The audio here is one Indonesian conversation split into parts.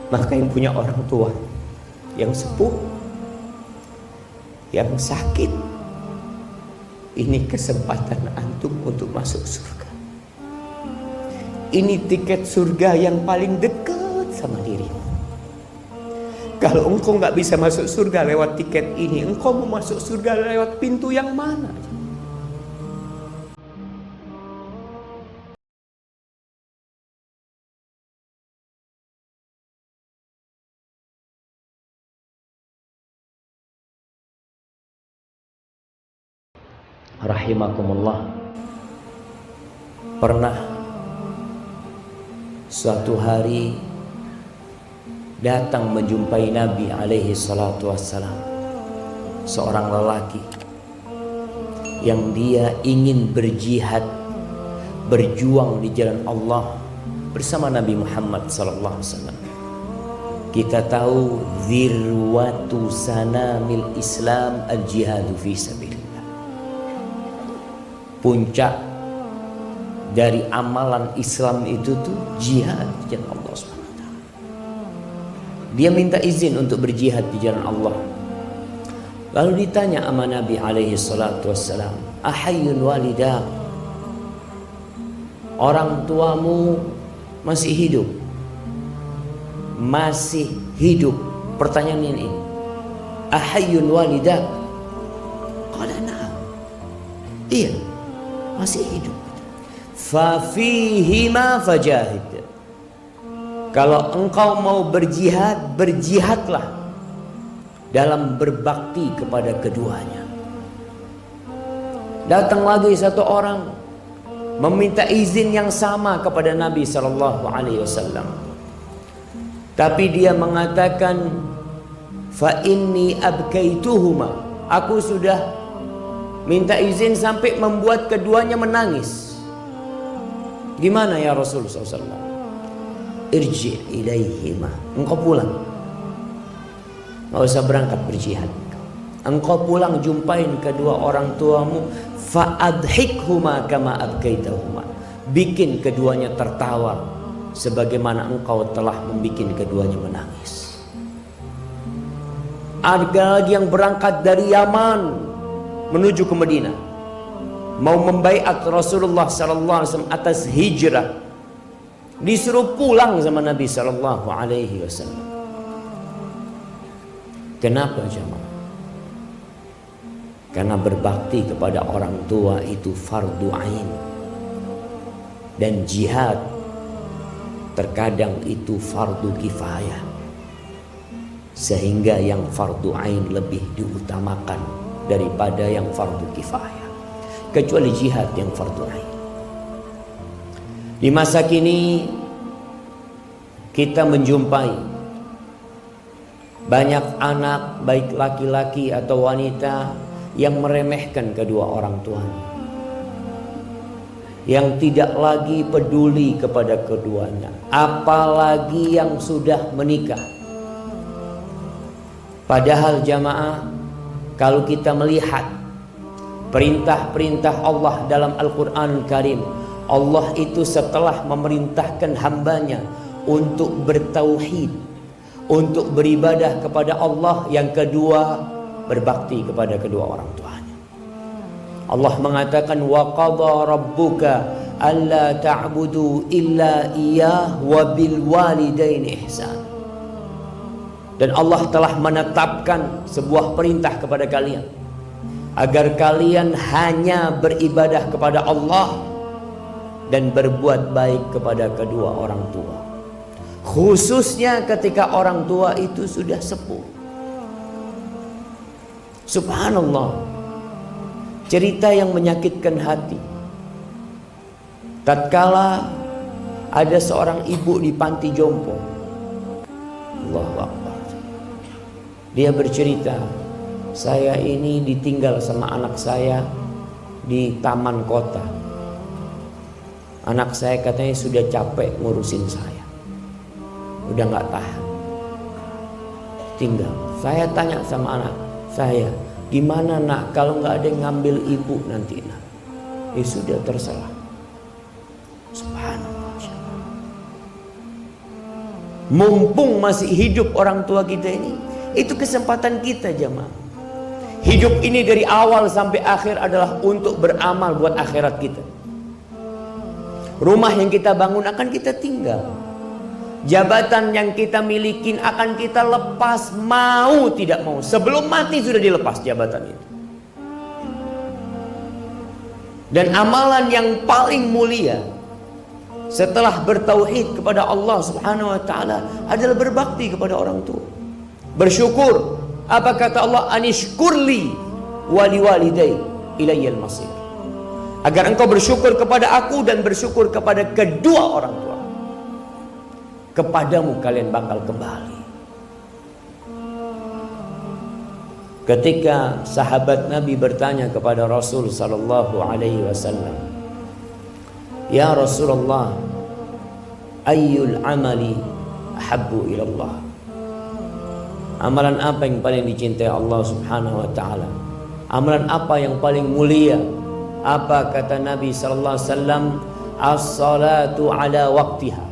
Maka yang punya orang tua yang sepuh, yang sakit, ini kesempatan antum untuk masuk surga. Ini tiket surga yang paling dekat sama dirimu. Kalau engkau nggak bisa masuk surga lewat tiket ini, engkau mau masuk surga lewat pintu yang mana? Rahimakumullah. Pernah suatu hari datang menjumpai Nabi alaihi salatu wassalam seorang lelaki yang dia ingin berjihad, berjuang di jalan Allah bersama Nabi Muhammad sallallahu alaihi wasallam. Kita tahu zirwatu sanamil Islam al-jihadu fi sabilillah. Puncak dari amalan Islam itu tuh jihad di jalan Allah SWT. Dia minta izin untuk berjihad di jalan Allah. Lalu ditanya sama Nabi alaihi salatu wassalam, ahayyun walidah, orang tuamu masih hidup? Masih hidup. Pertanyaan ini, ahayyun walidah? Qala na'am. Iya, masih hidup. Fafihima fajahid. Kalau engkau mau berjihad, berjihadlah dalam berbakti kepada keduanya. Datang lagi satu orang meminta izin yang sama kepada Nabi sallallahu alaihi wasallam. Tapi dia mengatakan, fa inni abkaituhuma. Aku sudah minta izin sampai membuat keduanya menangis. Gimana ya Rasulullah SAW? Irji ilaihima. Engkau pulang, nggak usah berangkat berjihad. Engkau pulang, jumpain kedua orang tuamu. Fa'adhikhuma kama abkaitahuma. Bikin keduanya tertawa sebagaimana engkau telah membuat keduanya menangis. Ada lagi yang berangkat dari Yaman menuju ke Madinah, mau membaiat Rasulullah sallallahu alaihi wasallam atas hijrah. Disuruh pulang sama Nabi sallallahu alaihi wasallam. Kenapa jemaah? Karena berbakti kepada orang tua itu fardu ain. Dan jihad terkadang itu fardu kifayah. Sehingga yang fardu ain lebih diutamakan daripada yang fardu kifayah. Kecuali jihad yang fardu ain. Di masa kini kita menjumpai banyak anak, baik laki-laki atau wanita, yang meremehkan kedua orang tuanya, yang tidak lagi peduli kepada keduanya, apalagi yang sudah menikah. Padahal jamaah, kalau kita melihat perintah-perintah Allah dalam Al-Quran Karim, Allah itu setelah memerintahkan hambanya untuk bertauhid, untuk beribadah kepada Allah, yang kedua berbakti kepada kedua orang tuanya. Allah mengatakan, wa qadha rabbuka alla ta'budu illa iyyah wa bil walidaini ihsan. Dan Allah telah menetapkan sebuah perintah kepada kalian agar kalian hanya beribadah kepada Allah dan berbuat baik kepada kedua orang tua, khususnya ketika orang tua itu sudah sepuh. Subhanallah, cerita yang menyakitkan hati. Tatkala ada seorang ibu di panti jompo, Allahu Akbar, dia bercerita, saya ini ditinggal sama anak saya di taman kota. Anak saya katanya sudah capek ngurusin saya, udah gak tahan, tinggal. Saya tanya sama anak saya, gimana nak kalau gak ada yang ngambil ibu nanti nak? Ya sudah, terserah. Subhanallah. Mumpung masih hidup orang tua kita ini, itu kesempatan kita jemaah. Hidup ini dari awal sampai akhir adalah untuk beramal buat akhirat kita. Rumah yang kita bangun akan kita tinggal. Jabatan yang kita miliki akan kita lepas, mau tidak mau. Sebelum mati sudah dilepas jabatan itu. Dan amalan yang paling mulia setelah bertauhid kepada Allah Subhanahu wa taala adalah berbakti kepada orang tua. Bersyukur. Apa kata Allah? Anishkurli wali walidai ilayyal masir. Agar engkau bersyukur kepada aku dan bersyukur kepada kedua orang tua. Kepadamu kalian bakal kembali. Ketika sahabat Nabi bertanya kepada Rasul sallallahu alaihi wasallam, "Ya Rasulullah, ayyul amali ahabbu ilallah?" Amalan apa yang paling dicintai Allah Subhanahu wa taala? Amalan apa yang paling mulia? Apa kata Nabi sallallahu alaihi wasallam? As-salatu ala waqtiha.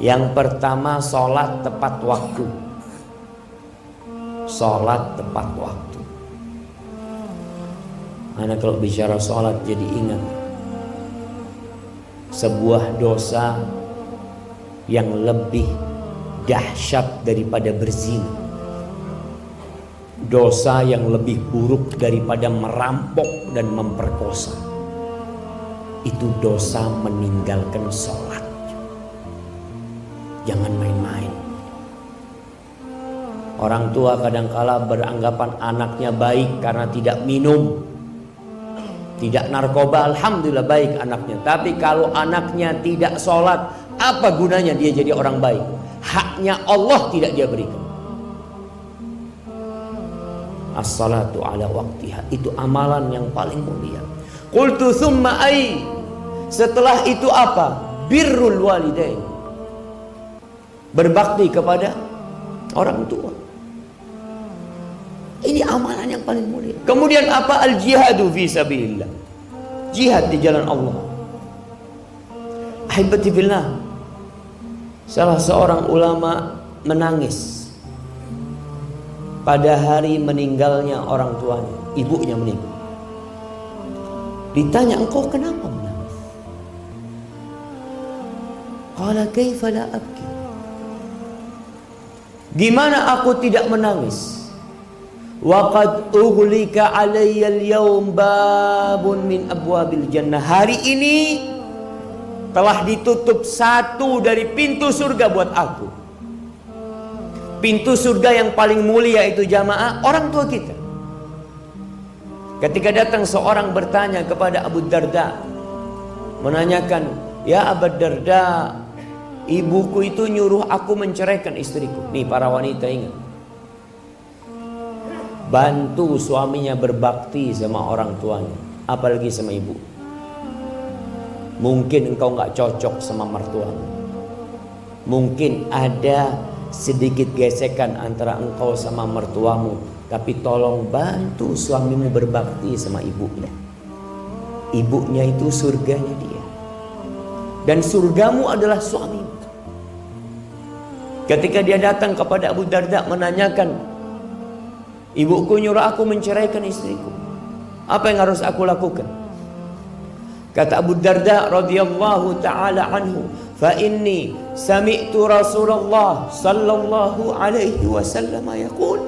Yang pertama, salat tepat waktu. Salat tepat waktu. Anak kalau bicara salat jadi ingat sebuah dosa yang lebih dahsyat daripada berzina, dosa yang lebih buruk daripada merampok dan memperkosa, itu dosa meninggalkan sholat. Jangan main-main. Orang tua kadangkala beranggapan anaknya baik karena tidak minum, tidak narkoba, alhamdulillah baik anaknya. Tapi kalau anaknya tidak sholat, apa gunanya dia jadi orang baik? Haknya Allah tidak dia berikan. As-salatu ala waqtiha, itu amalan yang paling mulia. Qultu thumma ai, setelah itu apa? Birrul walidain, berbakti kepada orang tua. Ini amalan yang paling mulia. Kemudian apa? Al-jihadu fi sabilillah, jihad di jalan Allah. Ahibati billah, salah seorang ulama menangis pada hari meninggalnya orang tuanya, ibunya meninggal. Ditanya, engkau kenapa menangis? Qala kaifa la abki. Gimana aku tidak menangis? Wa qadughlika alayya al-yawm babun min abwabil jannah. Hari ini telah ditutup satu dari pintu surga buat aku. Pintu surga yang paling mulia itu jamaah orang tua kita. Ketika datang seorang bertanya kepada Abu Darda, menanyakan, "Ya Abu Darda, ibuku itu nyuruh aku menceraikan istriku." Nih para wanita ingat, bantu suaminya berbakti sama orang tuanya, apalagi sama ibu. Mungkin engkau nggak cocok sama mertuamu, mungkin ada sedikit gesekan antara engkau sama mertuamu, tapi tolong bantu suamimu berbakti sama ibunya. Ibunya itu surganya dia, dan surgamu adalah suamimu. Ketika dia datang kepada Abu Darda menanyakan, ibuku nyuruh aku menceraikan istriku, apa yang harus aku lakukan? Kata Abu Darda radhiyallahu taala anhu, "Fa inni sami'tu Rasulullah sallallahu alaihi wasallam yaqul,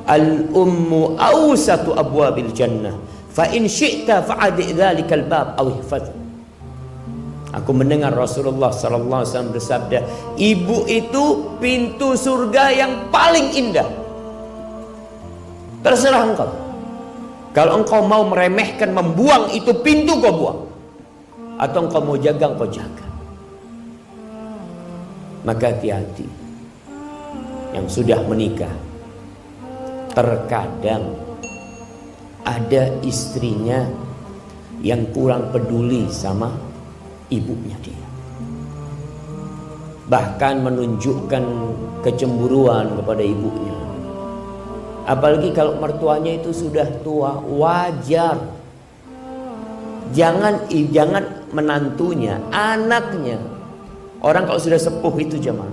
al-ummu awsatu abwabil jannah, fa in syi'ta fa'adi dzalikal bab aw ihfaz." Aku mendengar Rasulullah sallallahu alaihi wasallam bersabda, ibu itu pintu surga yang paling indah. Terserah engkau. Kalau engkau mau meremehkan, membuang itu pintu, kau buang. Atau engkau mau jaga, engkau jaga. Maka hati-hati. Yang sudah menikah, terkadang ada istrinya yang kurang peduli sama ibunya dia, bahkan menunjukkan kecemburuan kepada ibunya. Apalagi kalau mertuanya itu sudah tua, wajar. Jangan menantunya, anaknya, Orang kalau sudah sepuh itu jemaah,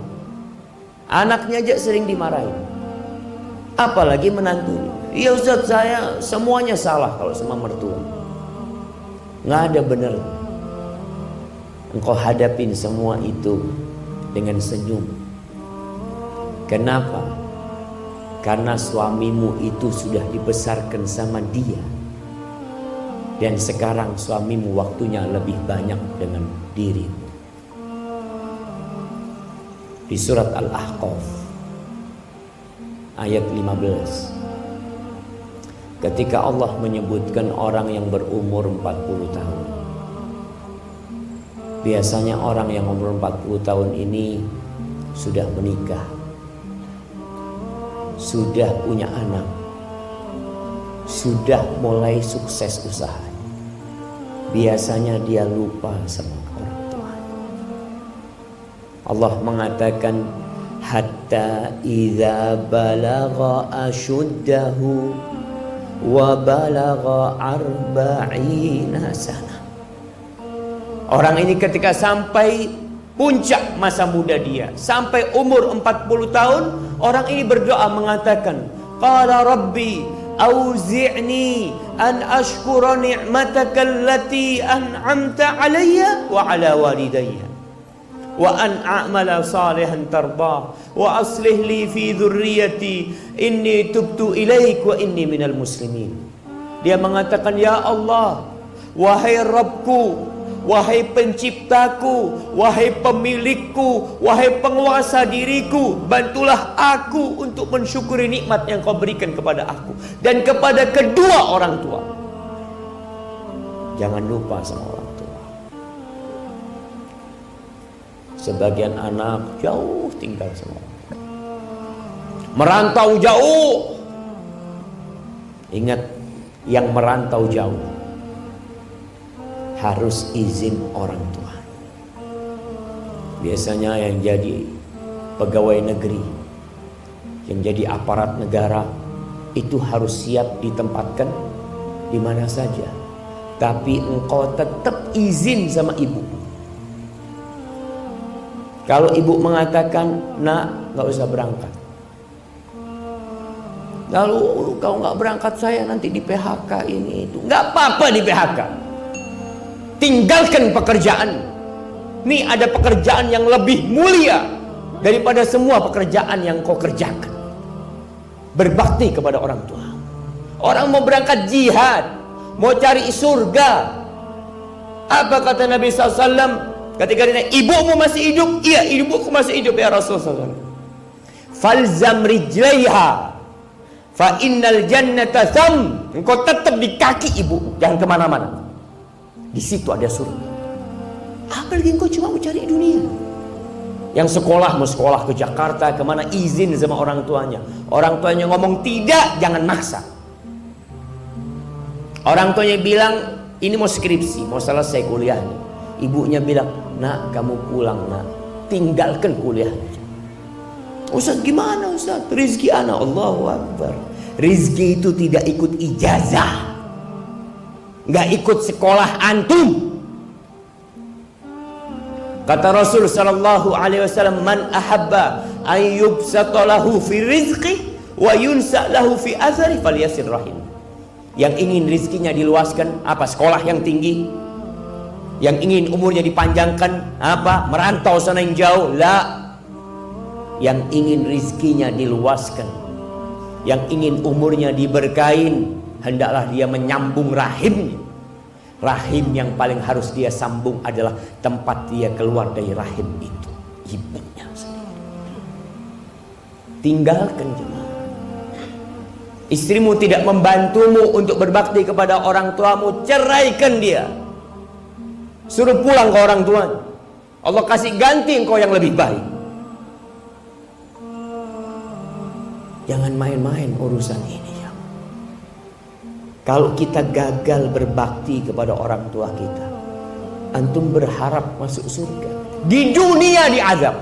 anaknya aja sering dimarahin, apalagi menantunya. Iya Ustaz, saya semuanya salah kalau sama mertua. Nggak ada benar. Engkau hadapin semua itu dengan senyum. Kenapa? Karena suamimu itu sudah dibesarkan sama dia, dan sekarang suamimu waktunya lebih banyak dengan dirimu. Di surat Al-Ahqaf ayat 15, ketika Allah menyebutkan orang yang berumur 40 tahun. Biasanya orang yang umur 40 tahun ini sudah menikah, sudah punya anak, sudah mulai sukses usaha. Biasanya dia lupa sama orang tua. Allah mengatakan, hatta idza balagha ashuddahu wa balagha arba'ina sana. Orang ini ketika sampai puncak masa muda dia, sampai umur 40 tahun, orang ini berdoa mengatakan, qala rabbi auzi'ni an ashkura ni'mataka allati an'amta alayya wa ala walidayya wa an a'mala salihan tardah wa aslih li fi dhurriyyati inni tubtu ilaik wa inni minal muslimin. Dia mengatakan, ya Allah, wahai Rabbku, wahai penciptaku, wahai pemilikku, wahai penguasa diriku, bantulah aku untuk mensyukuri nikmat yang kau berikan kepada aku dan kepada kedua orang tua. Jangan lupa sama orang tua. Sebagian anak jauh tinggal sama orang tua, merantau jauh. Ingat, yang merantau jauh harus izin orang tua. Biasanya yang jadi pegawai negeri, yang jadi aparat negara, itu harus siap ditempatkan di mana saja. Tapi engkau tetap izin sama ibu. Kalau ibu mengatakan, nak, gak usah berangkat. Lalu kau gak berangkat, saya nanti di PHK ini itu. Gak apa-apa di PHK. Tinggalkan pekerjaan. Ini ada pekerjaan yang lebih mulia daripada semua pekerjaan yang kau kerjakan. Berbakti kepada orang tua. Orang mau berangkat jihad, mau cari surga. Apa kata Nabi SAW ketika ditanya, ibumu masih hidup? Iya, ibuku masih hidup ya Rasulullah SAW. Falzam rijlaiha fa innal jannata tham. Engkau tetap di kaki ibu, jangan kemana-mana. Di situ ada surga. Apalagi engkau cuma mau cari dunia. Yang sekolah mau sekolah ke Jakarta, kemana, izin sama orang tuanya. Orang tuanya ngomong tidak, jangan maksa. Orang tuanya bilang ini mau skripsi, mau selesai kuliahnya. Ibunya bilang, nak kamu pulang nak, tinggalkan kuliahnya. Ustaz gimana Ustaz? Rizki anak, Allahu Akbar. Rizki itu tidak ikut ijazah, nggak ikut sekolah antum. Kata Rasul sallallahu alaihi wasallam, man ahabba an yubsata lahu fi rizqi wa yunsa lahu fi athari falyasir rahim. Yang ingin rizkinya diluaskan, apa? Sekolah yang tinggi. Yang ingin umurnya dipanjangkan, apa? Merantau sana yang jauh. La. Yang ingin rizkinya diluaskan, yang ingin umurnya diberkahin, hendaklah dia menyambung rahimnya. Rahim yang paling harus dia sambung adalah tempat dia keluar dari rahim itu, ibunya sendiri. Tinggalkan jemaah. Istrimu tidak membantumu untuk berbakti kepada orang tuamu, ceraikan dia. Suruh pulang ke orang tuanya. Allah kasih ganti engkau yang lebih baik. Jangan main-main urusan ini. Kalau kita gagal berbakti kepada orang tua kita, antum berharap masuk surga, di dunia diazab.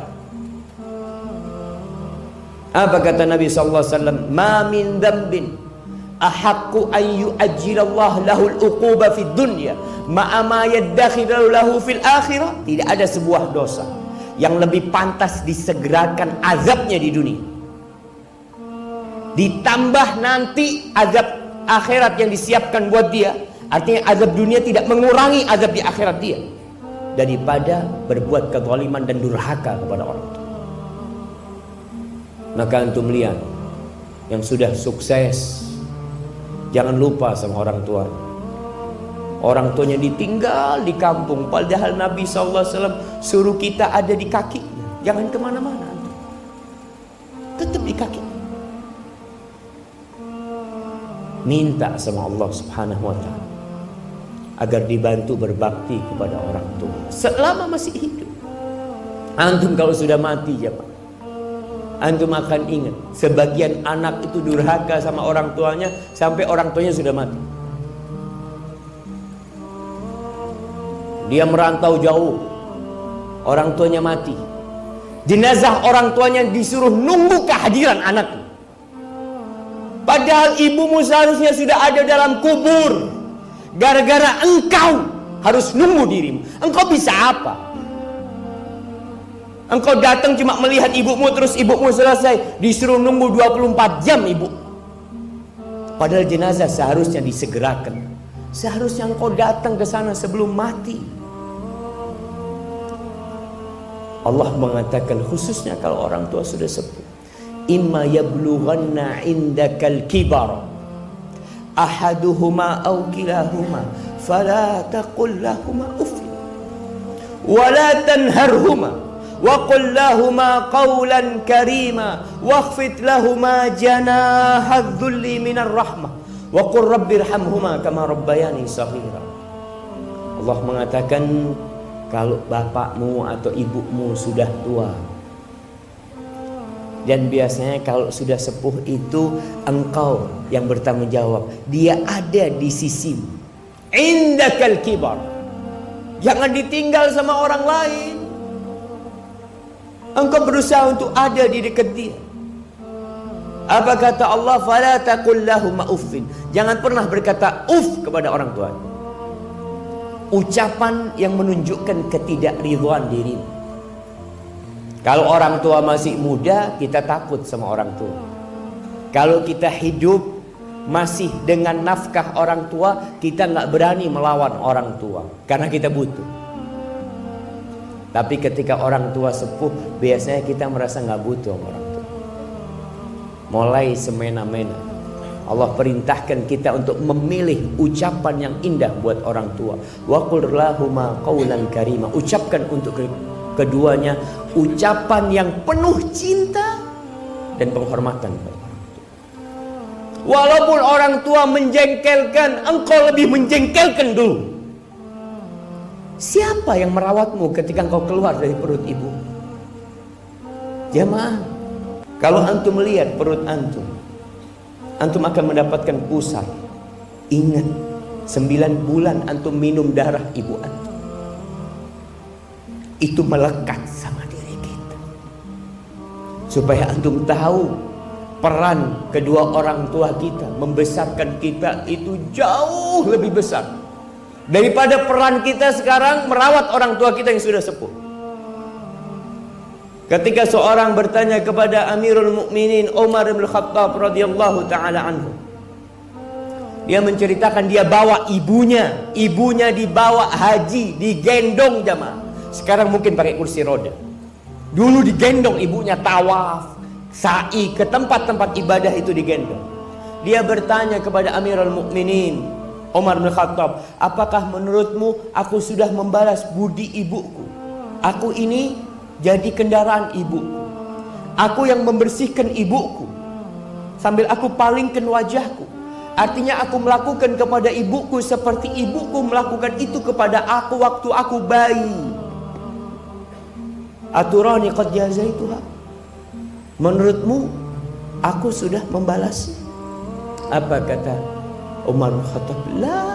Apa kata Nabi SAW? Ma min dzambin ahaqqu an yu'ajjilallah lahul uquba fid dunya ma'a ma yaddakhiru lahu fil akhirah. Tidak ada sebuah dosa yang lebih pantas disegerakan azabnya di dunia. Ditambah nanti azab akhirat yang disiapkan buat dia. Artinya azab dunia tidak mengurangi azab di akhirat dia, daripada berbuat kezaliman dan durhaka kepada orang tua. Maka antum lihat yang sudah sukses, jangan lupa sama orang tua. Orang tuanya ditinggal di kampung, padahal Nabi SAW suruh kita ada di kakinya. Jangan kemana-mana, tetap di kaki. Minta sama Allah Subhanahu wa ta'ala agar dibantu berbakti kepada orang tua selama masih hidup. Antum kalau sudah mati, jemaah, antum akan ingat sebagian anak itu durhaka sama orang tuanya sampai orang tuanya sudah mati. Dia merantau jauh, orang tuanya mati, jenazah orang tuanya disuruh nunggu kehadiran anaknya. Padahal ibumu seharusnya sudah ada dalam kubur. Gara-gara engkau harus nunggu dirimu. Engkau bisa apa? Engkau datang cuma melihat ibumu, terus ibumu selesai, disuruh nunggu 24 jam ibu. Padahal jenazah seharusnya disegerakan. Seharusnya engkau datang ke sana sebelum mati. Allah mengatakan khususnya kalau orang tua sudah sepuh, imma yablughanna indakal kibar ahaduhuma aw kilahuma fala taqul lahumā uff wa la tanharhuma wa qul lahumā qawlan karīmā wakhfid lahumā janāha adh-dhulli minar rahmah wa qul rabbirhamhumā kamā rabbayani shaghīrā. Allah mengatakan kalau bapakmu atau ibumu sudah tua, dan biasanya kalau sudah sepuh itu engkau yang bertanggung jawab. Dia ada di sisimu. Indakal kibar. Jangan ditinggal sama orang lain. Engkau berusaha untuk ada di dekat dia. Apa kata Allah? Fala taqul lahumā uffin. Jangan pernah berkata uff kepada orang tua. Ucapan yang menunjukkan ketidakridhaan dirimu. Kalau orang tua masih muda, kita takut sama orang tua. Kalau kita hidup masih dengan nafkah orang tua, kita nggak berani melawan orang tua karena kita butuh. Tapi ketika orang tua sepuh, biasanya kita merasa nggak butuh sama orang tua. Mulai semena-mena Allah perintahkan kita untuk memilih ucapan yang indah buat orang tua. Wa qul lahumā qawlan karīmā. Ucapkan untuk keduanya ucapan yang penuh cinta dan penghormatan kepada orang tua. Walaupun orang tua menjengkelkan, engkau lebih menjengkelkan dulu. Siapa yang merawatmu ketika engkau keluar dari perut ibu? Jamaah, kalau antum melihat perut antum, antum akan mendapatkan pusar. Ingat, 9 bulan antum minum darah ibu antum. Itu melekat sama diri kita. Supaya antum tahu peran kedua orang tua kita membesarkan kita itu jauh lebih besar daripada peran kita sekarang merawat orang tua kita yang sudah sepuh. Ketika seorang bertanya kepada Amirul Mukminin Umar bin Khattab radhiyallahu taala anhu, dia menceritakan dia bawa ibunya dibawa haji, digendong jamaah. Sekarang mungkin pakai kursi roda. Dulu digendong ibunya tawaf, sa'i ke tempat-tempat ibadah itu digendong. Dia bertanya kepada Amirul Mukminin Umar bin Khattab, apakah menurutmu aku sudah membalas budi ibuku? Aku ini jadi kendaraan ibuku. Aku yang membersihkan ibuku sambil aku palingkan wajahku. Artinya aku melakukan kepada ibuku seperti ibuku melakukan itu kepada aku waktu aku bayi. Aturani qad jazaituha. Menurutmu aku sudah membalas? Apa kata Umar bin Khattab? La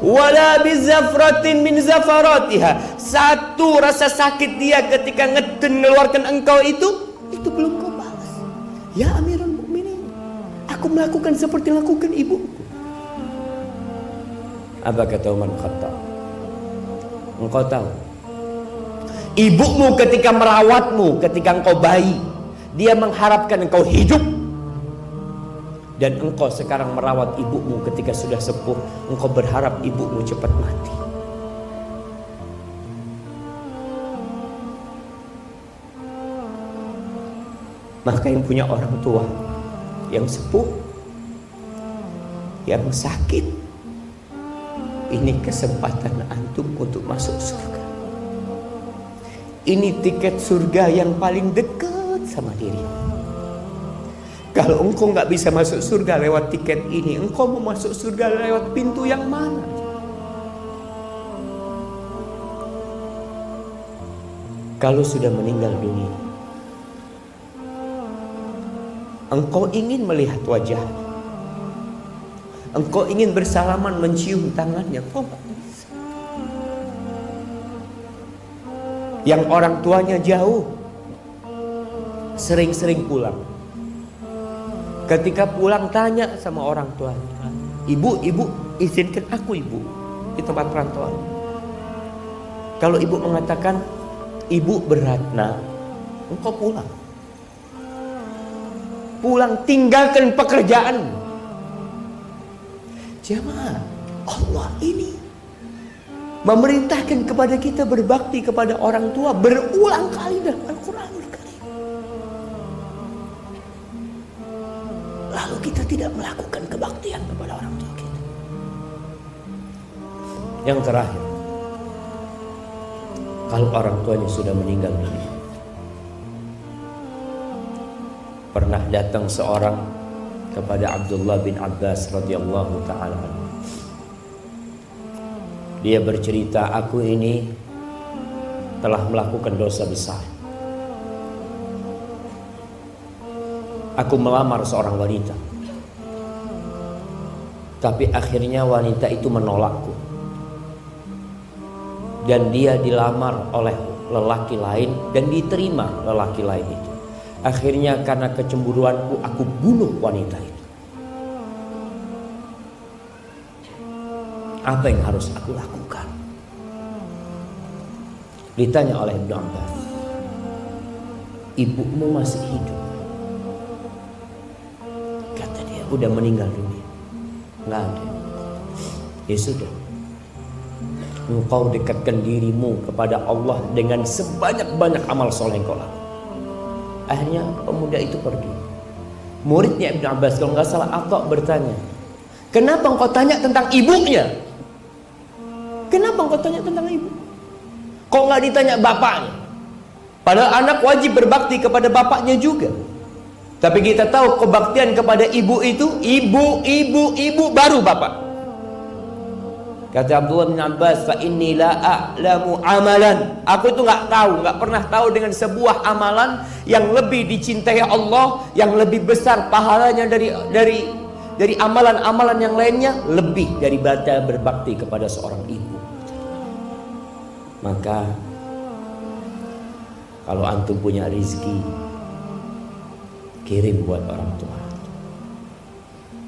wala bizafratin min zafaratiha. Satu rasa sakit dia ketika mengeluarkan engkau itu belum kau balas. Ya Amirul Mukminin, aku melakukan seperti lakukan ibuku. Apa kata Umar bin Khattab? Engkau tahu Ibumu ketika merawatmu, ketika engkau bayi, dia mengharapkan engkau hidup. Dan engkau sekarang merawat ibumu ketika sudah sepuh, engkau berharap ibumu cepat mati. Maka yang punya orang tua yang sepuh, yang sakit, ini kesempatan antum untuk masuk surga. Ini tiket surga yang paling dekat sama diri. Kalau engkau nggak bisa masuk surga lewat tiket ini, engkau mau masuk surga lewat pintu yang mana? Kalau sudah meninggal dunia, engkau ingin melihat wajahnya, engkau ingin bersalaman, mencium tangannya, kau nggak bisa. Yang orang tuanya jauh, sering-sering pulang. Ketika pulang tanya sama orang tuanya, ibu, izinkan aku ibu di tempat perantauan. Kalau ibu mengatakan, ibu berat nak, engkau pulang. Pulang, tinggalkan pekerjaan. Jemaah, Allah ini memerintahkan kepada kita berbakti kepada orang tua berulang kali dalam Al-Quranul Karim. Lalu kita tidak melakukan kebaktian kepada orang tua kita. Yang terakhir, kalau orang tuanya sudah meninggal dunia, pernah datang seorang kepada Abdullah bin Abbas radhiyallahu ta'ala anhu. Dia bercerita, aku ini telah melakukan dosa besar. Aku melamar seorang wanita, tapi akhirnya wanita itu menolakku, dan dia dilamar oleh lelaki lain dan diterima lelaki lain itu. Akhirnya karena kecemburuanku aku bunuh wanita itu. Apa yang harus aku lakukan? Ditanya oleh Ibnu Abbas, ibumu masih hidup? Kata dia, udah meninggal dunia, nggak ada. Ya sudah, engkau dekatkan dirimu kepada Allah dengan sebanyak-banyak amal soleh yang kau lakukan. Akhirnya pemuda itu pergi. Muridnya Ibnu Abbas, kalau nggak salah, Atha bertanya, kenapa engkau tanya tentang ibunya? Kenapa engkau tanya tentang ibu? Kok nggak ditanya bapaknya? Padahal anak wajib berbakti kepada bapaknya juga. Tapi kita tahu kebaktian kepada ibu itu ibu baru bapak. Kata Abdullah bin Abbas, fa inni la a'lamu amalan. Aku itu nggak pernah tahu dengan sebuah amalan yang lebih dicintai Allah, yang lebih besar pahalanya dari amalan-amalan yang lainnya, lebih daripada berbakti kepada seorang ibu. Maka kalau antum punya rizki, kirim buat orang tua,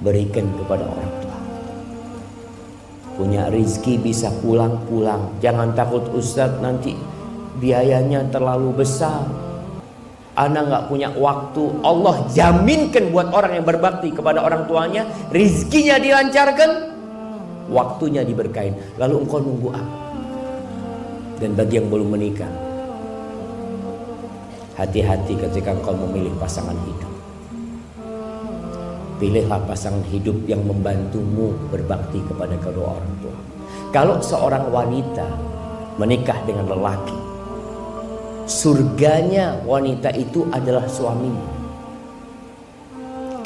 berikan kepada orang tua. Punya rizki bisa pulang-pulang. Jangan takut Ustadz nanti biayanya terlalu besar, Ana nggak punya waktu. Allah jaminkan buat orang yang berbakti kepada orang tuanya, rizkinya dilancarkan, waktunya diberkahin. Lalu engkau nunggu apa? Dan bagi yang belum menikah, hati-hati ketika engkau memilih pasangan hidup. Pilihlah pasangan hidup yang membantumu berbakti kepada kedua orang tua. Kalau seorang wanita menikah dengan lelaki, surganya wanita itu adalah suaminya,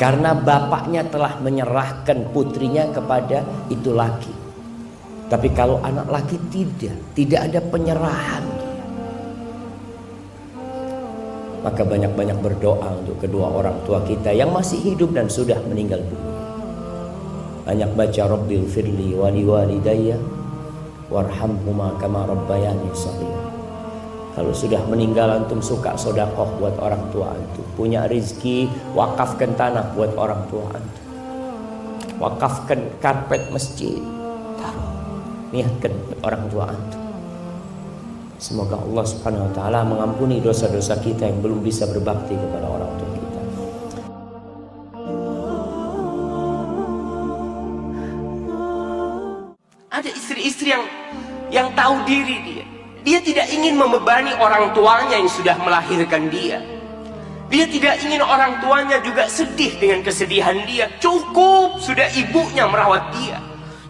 karena bapaknya telah menyerahkan putrinya kepada itu laki. Tapi kalau anak laki tidak ada penyerahan. Maka banyak-banyak berdoa untuk kedua orang tua kita yang masih hidup dan sudah meninggal dunia. Banyak baca Rabbil firli wali walidayya warhamhuma kama rabbayani shaghira. Kalau sudah meninggal antum suka sedekah buat orang tua antum. Punya rezeki, wakafkan tanah buat orang tua antum. Wakafkan karpet masjid, taruh, niatkan buat orang tua antum. Semoga Allah Subhanahu wa taala mengampuni dosa-dosa kita yang belum bisa berbakti kepada orang tua kita. Ada istri-istri yang tahu diri dia. Dia tidak ingin membebani orang tuanya yang sudah melahirkan dia. Dia tidak ingin orang tuanya juga sedih dengan kesedihan dia. Cukup sudah ibunya merawat dia.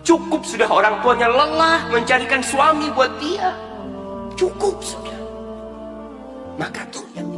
Cukup sudah orang tuanya lelah mencarikan suami buat dia. Cukup sudah. Maka tuh yang